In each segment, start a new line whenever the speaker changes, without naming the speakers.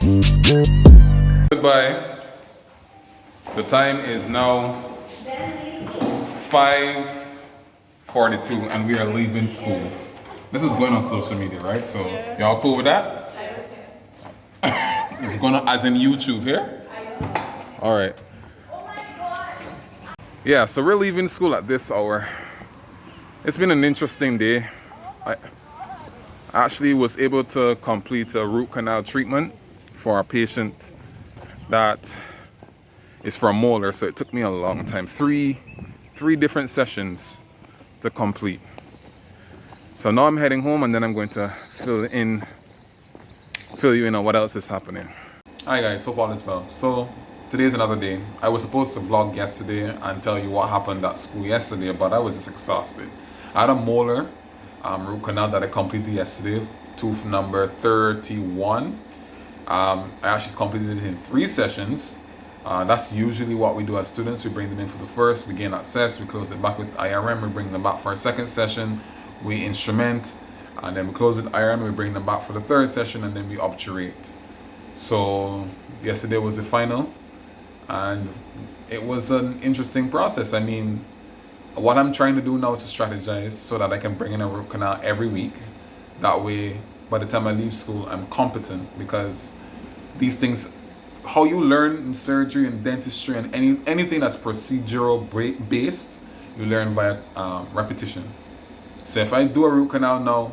Goodbye. The time is now 5:42 and we are leaving school. This is going on social media, right? So y'all cool with that? It's going to, as in YouTube here? All right. Yeah, so we're leaving school at this hour. It's been an interesting day. I actually was able to complete a root canal treatment for a patient that is for a molar, so it took me a long time. Three different sessions to complete. So now I'm heading home and then I'm going to fill you in on what else is happening. Hi guys, hope all is well. So today is another day. I was supposed to vlog yesterday and tell you what happened at school yesterday, but I was just exhausted. I had a molar root canal that I completed yesterday, tooth number 31. I actually completed it in 3 sessions. That's usually what we do as students. We bring them in for the first, we gain access, we close it back with IRM, we bring them back for a second session, we instrument, and then we close with IRM, we bring them back for the third session, and then we obturate. So yesterday was the final, and it was an interesting process. I mean, what I'm trying to do now is to strategize so that I can bring in a root canal every week. That way, by the time I leave school, I'm competent, because these things, how you learn in surgery and dentistry and anything that's procedural based, you learn via repetition. So if I do a root canal now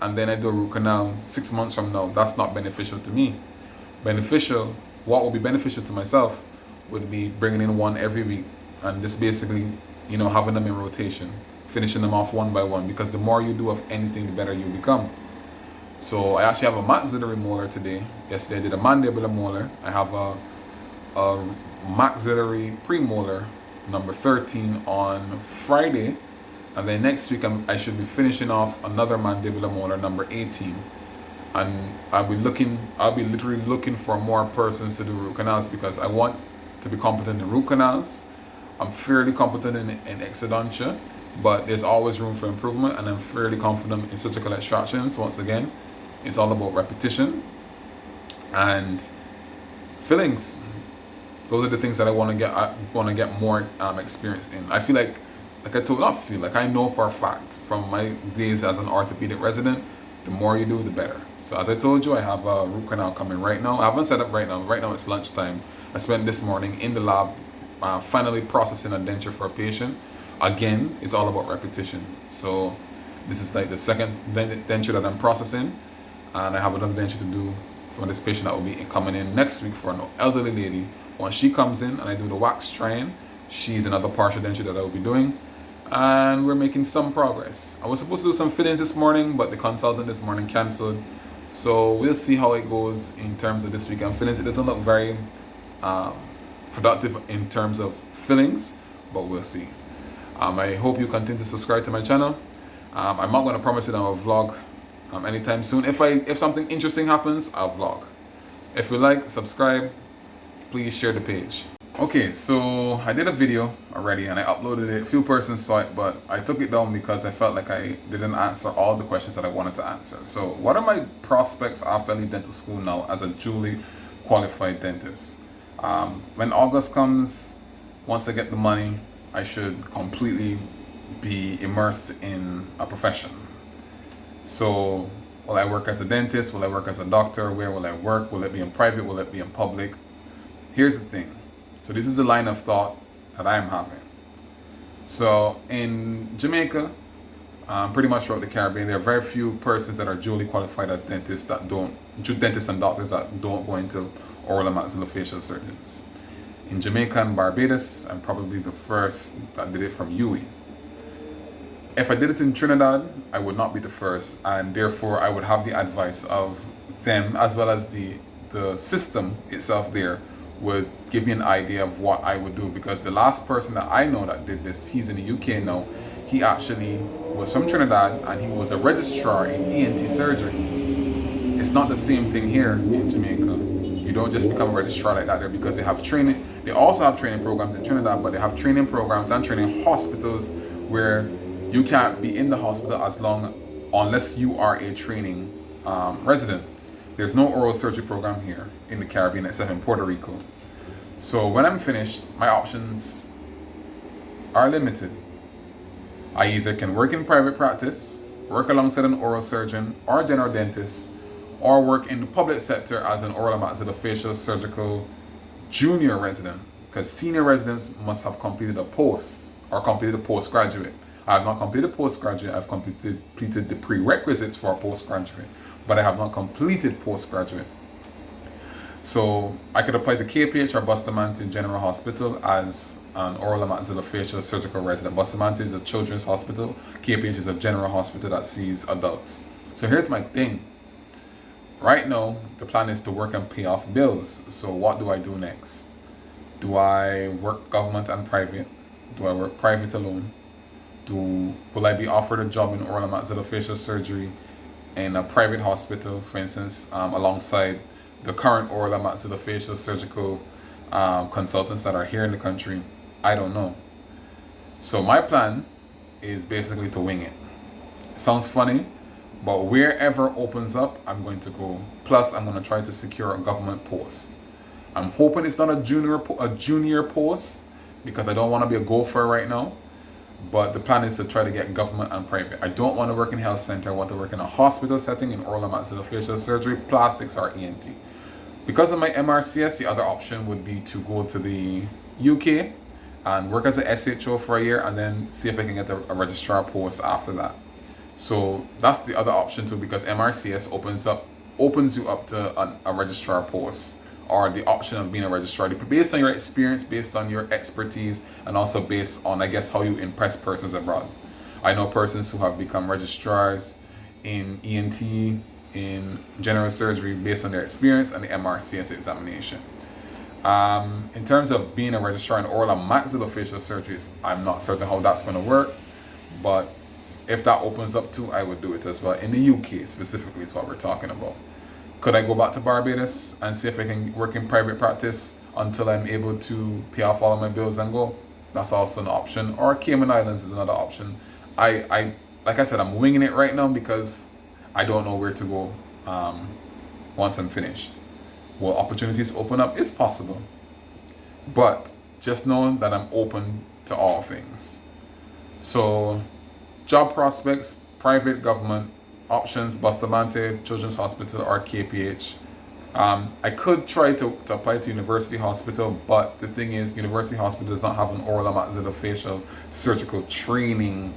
and then I do a root canal 6 months from now, that's not beneficial to me. What would be beneficial to myself would be bringing in one every week and just basically, having them in rotation, finishing them off one by one, because the more you do of anything, the better you become. So I actually have a maxillary molar today. Yesterday I did a mandibular molar. I have a maxillary premolar number 13 on Friday, and then next week I should be finishing off another mandibular molar number 18. And I'll be literally looking for more persons to do root canals, because I want to be competent in root canals. I'm fairly competent in exodontia, but there's always room for improvement, and I'm fairly confident in surgical extractions. Once again, it's all about repetition and fillings. Those are the things that I want to get more experience in. I feel like I know for a fact from my days as an orthopedic resident, the more you do, the better. So as I told you, I have a root canal coming right now. I haven't set up right now. Right now it's lunchtime. I spent this morning in the lab finally processing a denture for a patient. Again, it's all about repetition. So this is like the second denture that I'm processing, and I have another denture to do for this patient that will be coming in next week for an elderly lady. Once she comes in and I do the wax trying, she's another partial denture that I will be doing, and we're making some progress. I was supposed to do some fittings this morning, but the consultant this morning canceled. So we'll see how it goes in terms of this weekend fillings. It doesn't look very productive in terms of fillings, but we'll see. I hope you continue to subscribe to my channel. I'm not going to promise you that I'll vlog anytime soon. If something interesting happens, I'll vlog. If you like, subscribe, please share the page. Okay, so I did a video already and I uploaded it. A few persons saw it, but I took it down because I felt like I didn't answer all the questions that I wanted to answer. So what are my prospects after I leave dental school now as a duly qualified dentist? When August comes, once I get the money, I should completely be immersed in a profession. So will I work as a dentist? Will I work as a doctor? Where will I work? Will it be in private? Will it be in public? Here's the thing. So this is the line of thought that I'm having. So in Jamaica, pretty much throughout the Caribbean, there are very few persons that are duly qualified as dentists and doctors that don't go into oral and maxillofacial surgeons. In Jamaica and Barbados, I'm probably the first that did it from UWI. If I did it in Trinidad, I would not be the first, and therefore I would have the advice of them, as well as the system itself there would give me an idea of what I would do, because the last person that I know that did this, he's in the UK now, he actually was from Trinidad and he was a registrar in ENT surgery. It's not the same thing here in Jamaica. You don't just become a registrar like that there, because they have training. They also have training programs in Trinidad, but they have training programs and training hospitals where you can't be in the hospital as long unless you are a training resident. There's no oral surgery program here in the Caribbean except in Puerto Rico. So when I'm finished, my options are limited. I either can work in private practice, work alongside an oral surgeon or a general dentist, or work in the public sector as an oral and maxillofacial surgical junior resident, because senior residents must have completed a post or completed a postgraduate. I have not completed postgraduate. I've completed the prerequisites for a postgraduate, but I have not completed postgraduate. So I could apply to KPH or Bustamante General Hospital as an oral and maxillofacial surgical resident. Bustamante is a children's hospital. KPH is a general hospital that sees adults. So here's my thing. Right now, the plan is to work and pay off bills. So what do I do next? Do I work government and private? Do I work private alone? Will I be offered a job in oral and maxillofacial surgery in a private hospital, for instance, alongside the current oral and maxillofacial surgical consultants that are here in the country? I don't know. So my plan is basically to wing it. Sounds funny, but wherever opens up, I'm going to go. Plus, I'm going to try to secure a government post. I'm hoping it's not a junior post, because I don't want to be a gopher right now. But the plan is to try to get government and private. I don't want to work in health center. I want to work in a hospital setting in oral and maxillofacial surgery, plastics, or ENT. Because of my MRCS, the other option would be to go to the UK and work as a SHO for a year, and then see if I can get a registrar post after that. So that's the other option too, because MRCS opens you up to a registrar post, or the option of being a registrar, based on your experience, based on your expertise, and also based on, I guess, how you impress persons abroad. I know persons who have become registrars in ENT, in general surgery, based on their experience and the MRCS examination. In terms of being a registrar in oral and maxillofacial surgeries, I'm not certain how that's going to work, but if that opens up too, I would do it as well. In the UK specifically is what we're talking about. Could I go back to Barbados and see if I can work in private practice until I'm able to pay off all of my bills and go? That's also an option. Or Cayman Islands is another option. I like I said, I'm winging it right now because I don't know where to go once I'm finished. Will opportunities open up? It's possible. But just know that I'm open to all things. So, job prospects, private, government, options, Bustamante Children's Hospital or KPH. I could try to apply to University Hospital, but the thing is, University Hospital does not have an oral and maxillofacial surgical training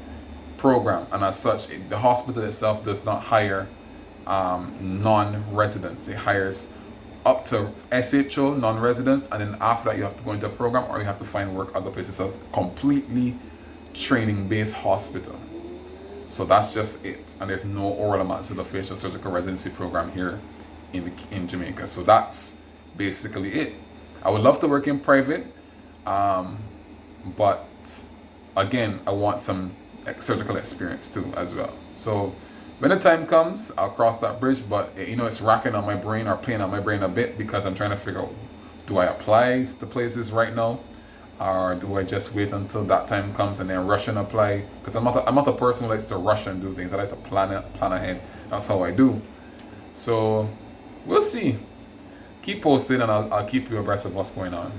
program, and as such, the hospital itself does not hire non-residents. It hires up to SHO non-residents, and then after that you have to go into a program or you have to find work other places. So it's a completely training-based hospital. So that's just it. And there's no oral and maxillofacial surgical residency program here in Jamaica. So that's basically it. I would love to work in private, but again, I want some surgical experience too as well. So when the time comes, I'll cross that bridge, but it's racking on my brain or playing on my brain a bit, because I'm trying to figure out, do I apply to places right now, or do I just wait until that time comes and then rush and apply? Because I'm not a person who likes to rush and do things. I like to plan ahead. That's how I do. So we'll see. Keep posted, and I'll keep you abreast of what's going on.